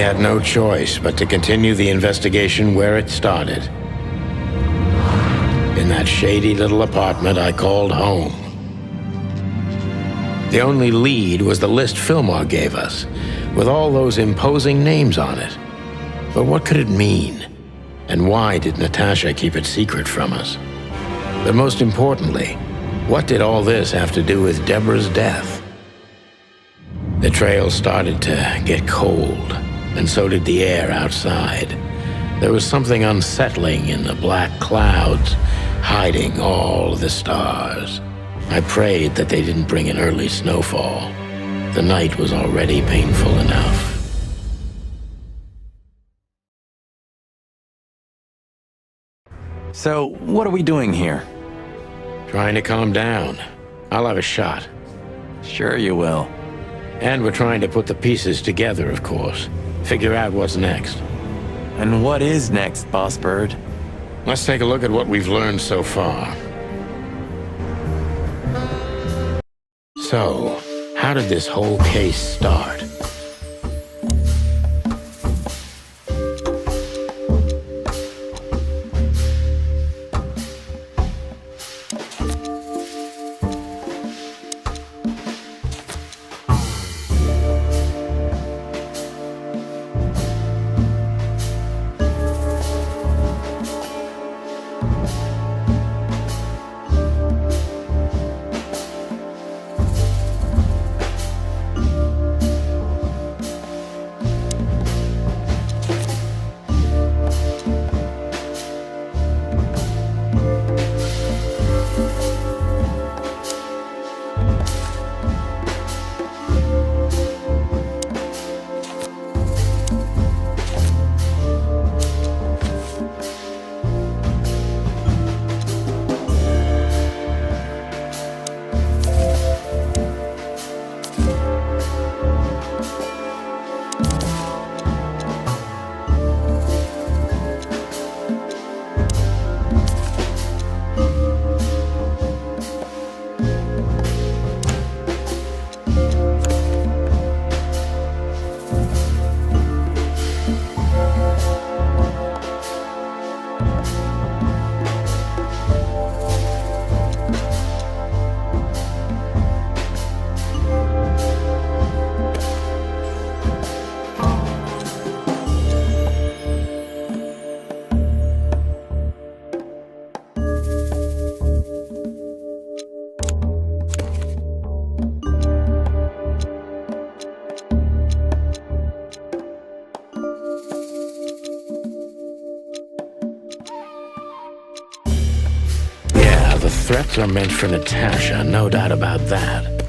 had no choice but to continue the investigation where it started. In that shady little apartment I called home. The only lead was the list Fillmore gave us, with all those imposing names on it. But what could it mean? And why did Natasha keep it secret from us? But most importantly, what did all this have to do with Deborah's death? The trail started to get cold, and so did the air outside. There was something unsettling in the black clouds, hiding all the stars. I prayed that they didn't bring an early snowfall. The night was already painful enough. So, what are we doing here? Trying to calm down. I'll have a shot. Sure you will. And we're trying to put the pieces together, of course. Figure out what's next. And what is next, Boss Bird? Let's take a look at what we've learned so far. So, how did this whole case start? The threats are meant for Natasha, no doubt about that.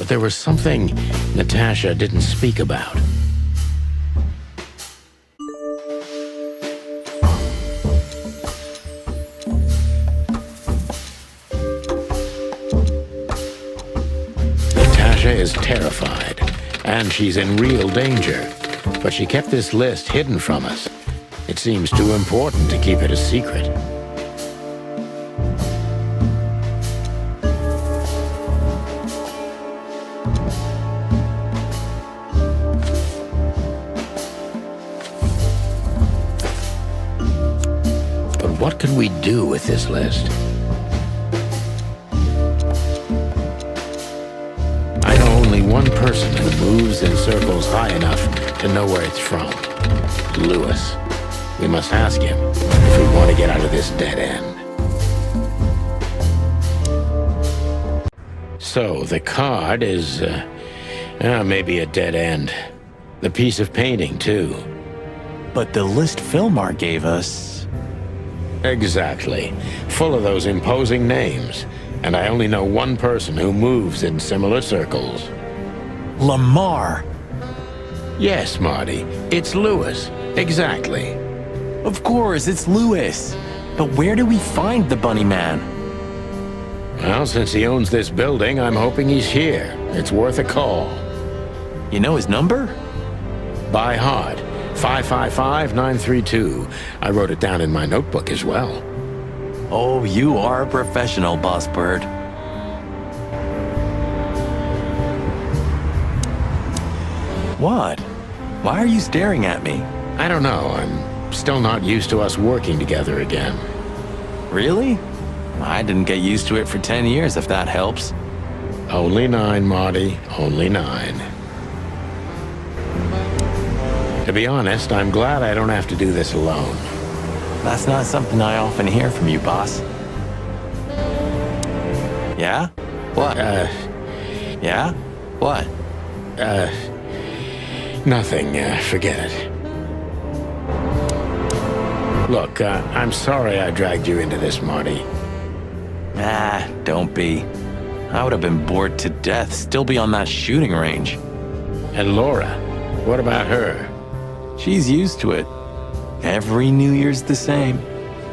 There was something Natasha didn't speak about. Natasha is terrified, and she's in real danger. But she kept this list hidden from us. It seems too important to keep it a secret. What could we do with this list? I know only one person who moves in circles high enough to know where it's from. Lewis. We must ask him if we want to get out of this dead end. So, the card is, maybe a dead end. The piece of painting, too. But the list Fillmore gave us... Exactly. Full of those imposing names. And I only know one person who moves in similar circles. Lamar! Yes, Marty. It's Lewis. Exactly. Of course, it's Lewis. But where do we find the bunny man? Well, since he owns this building, I'm hoping he's here. It's worth a call. You know his number? By heart. 555-932. I wrote it down in my notebook as well. Oh, you are a professional, Boss Bird. What? Why are you staring at me? I don't know. I'm still not used to us working together again. Really? I didn't get used to it for 10 years, if that helps. Only 9, Marty. Only 9. To be honest, I'm glad I don't have to do this alone. That's not something I often hear from you, boss. Yeah? What? Yeah? What? Nothing. Forget it. Look, I'm sorry I dragged you into this, Marty. Ah, don't be. I would have been bored to death, still be on that shooting range. And Laura, what about her? She's used to it. Every New Year's the same.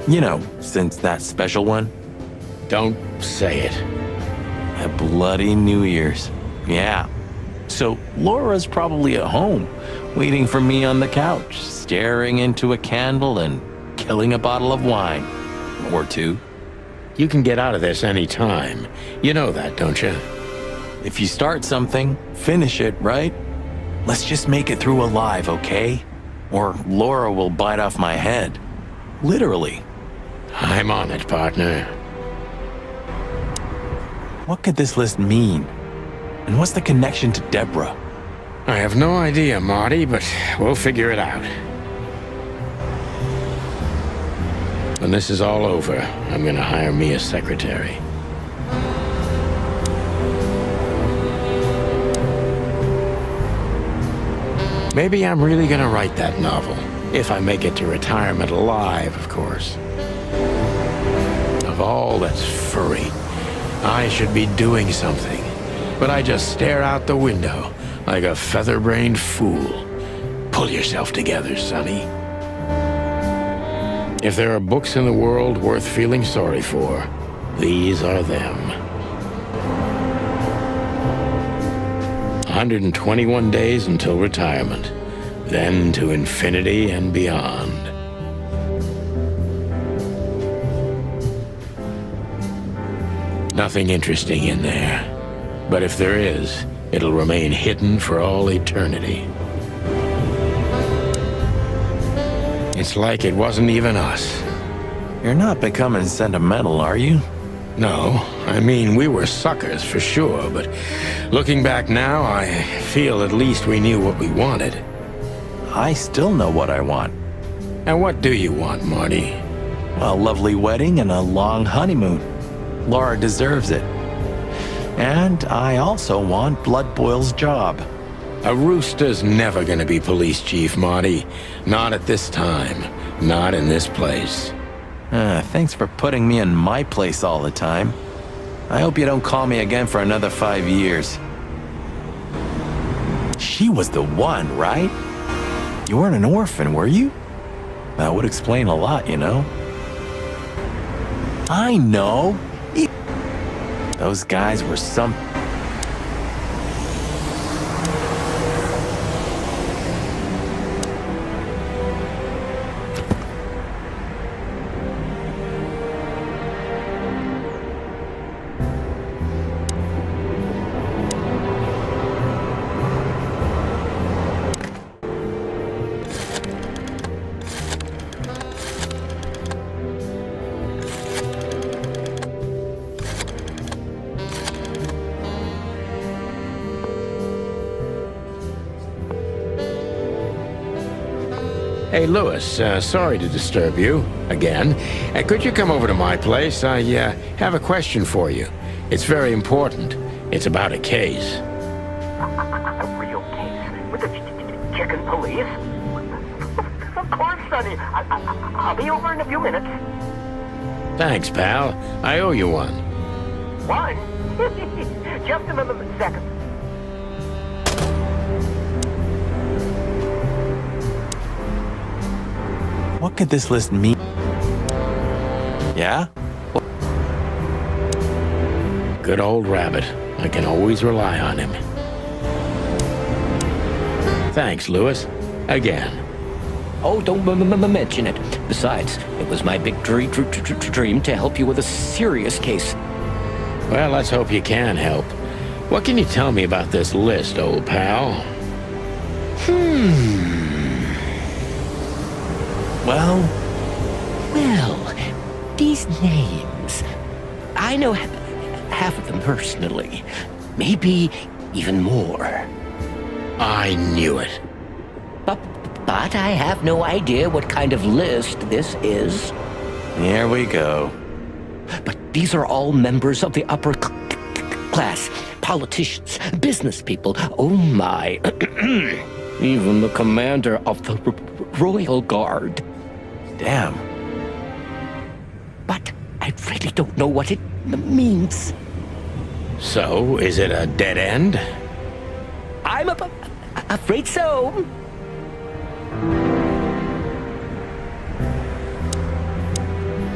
You know, since that special one. Don't say it. A bloody New Year's. Yeah. So Laura's probably at home, waiting for me on the couch, staring into a candle and killing a bottle of wine. Or two. You can get out of this any time. You know that, don't you? If you start something, finish it, right? Let's just make it through alive, okay? Or Laura will bite off my head. Literally. I'm on it, partner. What could this list mean? And what's the connection to Deborah? I have no idea, Marty, but we'll figure it out. When this is all over, I'm gonna hire me a secretary. Maybe I'm really gonna write that novel. If I make it to retirement alive, of course. Of all that's furry, I should be doing something. But I just stare out the window like a feather-brained fool. Pull yourself together, Sonny. If there are books in the world worth feeling sorry for, these are them. 121 days until retirement, then to infinity and beyond. Nothing interesting in there, but if there is, it'll remain hidden for all eternity. It's like it wasn't even us. You're not becoming sentimental, are you? No, I mean, we were suckers for sure, but looking back now, I feel at least we knew what we wanted. I still know what I want. And what do you want, Marty? A lovely wedding and a long honeymoon. Laura deserves it. And I also want Blood Boil's job. A rooster's never gonna be police chief, Marty. Not at this time. Not in this place. Thanks for putting me in my place all the time. I hope you don't call me again for another 5 years. She was the one, right? You weren't an orphan, were you? That would explain a lot, you know? I know! Those guys were some... Hey, Lewis, sorry to disturb you again. Could you come over to my place? I have a question for you. It's very important. It's about a case. A real case? With the chicken police? Of course, Sonny. I'll be over in a few minutes. Thanks, pal. I owe you one. One? Just a second. What could this list mean? Yeah? Good old Rabbit. I can always rely on him. Thanks, Lewis. Again. Oh, don't mention it. Besides, it was my big dream to help you with a serious case. Well, let's hope you can help. What can you tell me about this list, old pal? Well, These names. I know half of them personally. Maybe even more. I knew it. But I have no idea what kind of list this is. here we go. But these are all members of the upper class. Politicians, business people. Oh my. Even the commander of the Royal Guard. Damn. But I really don't know what it means. So, is it a dead end? I'm afraid so.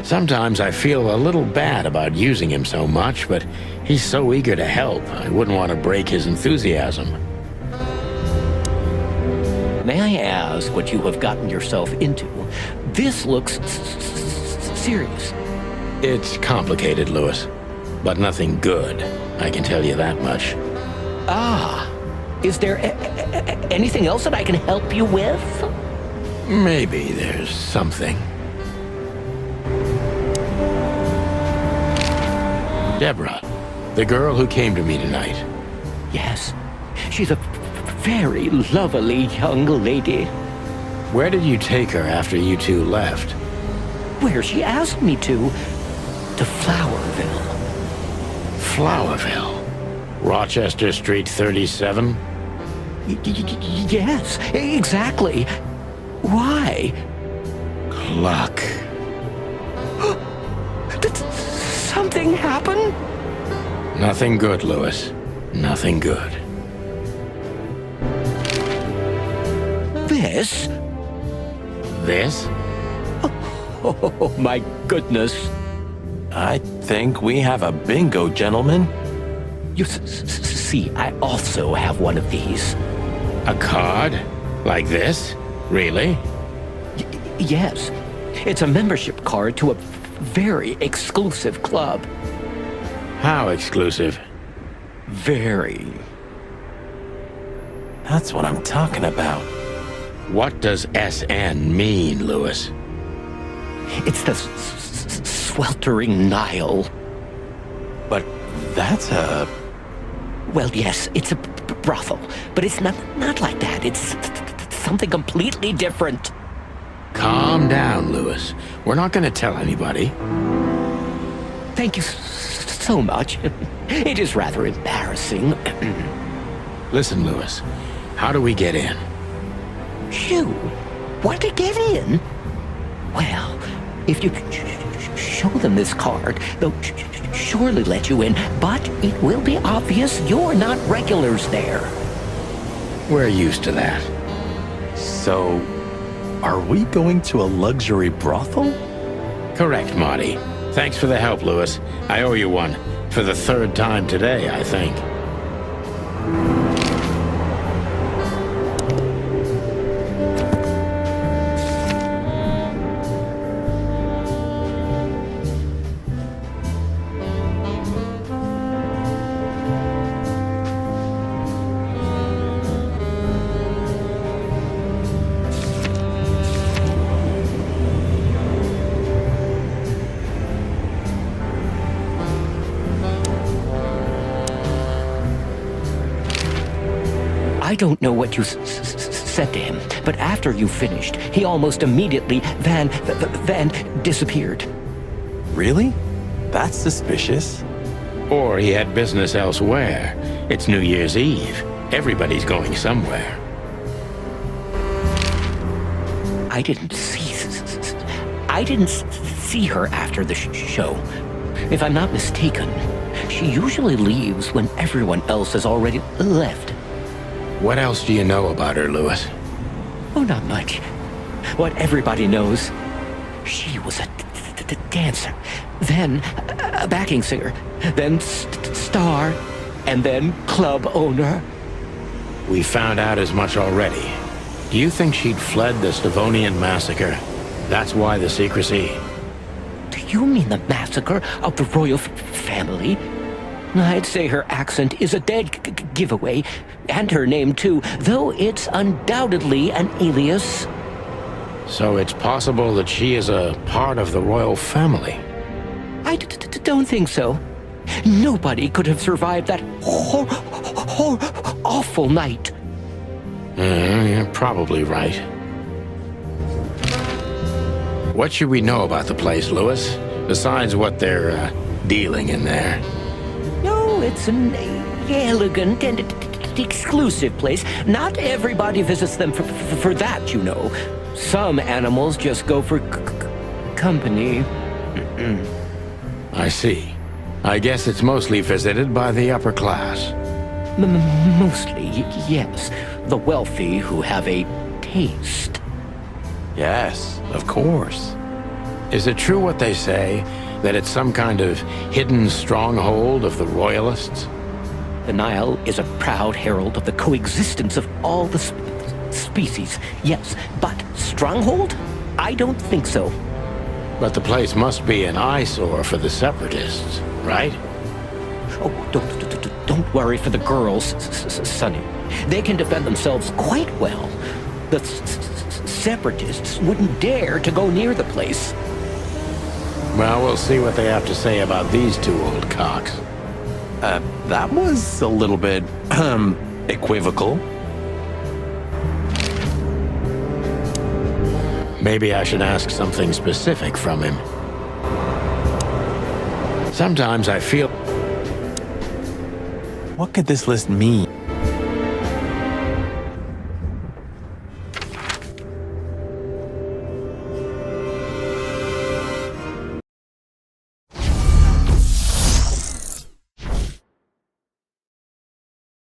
Sometimes I feel a little bad about using him so much, but he's so eager to help, I wouldn't want to break his enthusiasm. May I ask what you have gotten yourself into? This looks serious. It's complicated, Lewis, but nothing good. I can tell you that much. Is there anything else that I can help you with? Maybe there's something. Deborah, the girl who came to me tonight. Yes, she's a very lovely young lady. Where did you take her after you two left? Where she asked me to Flowerville. Flowerville? Rochester Street 37? Yes, exactly. Why? Luck. Did something happen? Nothing good, Lewis. Nothing good. This? This? Oh, my goodness. I think we have a bingo, gentlemen. You see, I also have one of these. A card? Like this? Really? Yes. It's a membership card to a very exclusive club. How exclusive? Very. That's what I'm talking about. What does SN mean, Lewis? It's the sweltering Nile. But that's a... Well, yes, it's a brothel, but it's not like that. It's something completely different. Calm down, Lewis. We're not going to tell anybody. Thank you so much. It is rather embarrassing. Listen, Lewis, how do we get in? Phew. What, to get in? Well, if you show them this card, they'll surely let you in, but it will be obvious you're not regulars there. We're used to that. So, are we going to a luxury brothel? Correct, Marty. Thanks for the help, Lewis. I owe you one. For the third time today, I think. I don't know what you said to him, but after you finished, he almost immediately van disappeared. Really? That's suspicious. Or he had business elsewhere. It's New Year's Eve. Everybody's going somewhere. I didn't see her after the show. If I'm not mistaken, she usually leaves when everyone else has already left. What else do you know about her, Lewis? Oh, not much. what everybody knows. She was a dancer, then a backing singer, then star, and then club owner. We found out as much already. Do you think she'd fled the Stavonian massacre? That's why the secrecy? Do you mean the massacre of the royal family? I'd say her accent is a dead giveaway, and her name too, though it's undoubtedly an alias. So it's possible that she is a part of the royal family? I don't think so. Nobody could have survived that awful night. You're probably right. What should we know about the place, Lewis? Besides what they're dealing in there? No, it's an elegant and exclusive place. Not everybody visits them for that, you know. Some animals just go for company. I see. I guess it's mostly visited by the upper class. Mostly, yes. The wealthy who have a taste. Yes, of course. Is it true what they say, that it's some kind of hidden stronghold of the royalists? The Nile is a proud herald of the coexistence of all the species, yes, but stronghold? I don't think so. But the place must be an eyesore for the separatists, right? Oh, don't worry for the girls, Sonny. They can defend themselves quite well. The separatists wouldn't dare to go near the place. Well, we'll see what they have to say about these two old cocks. That was a little bit, equivocal. Maybe I should ask something specific from him. Sometimes I feel... What could this list mean?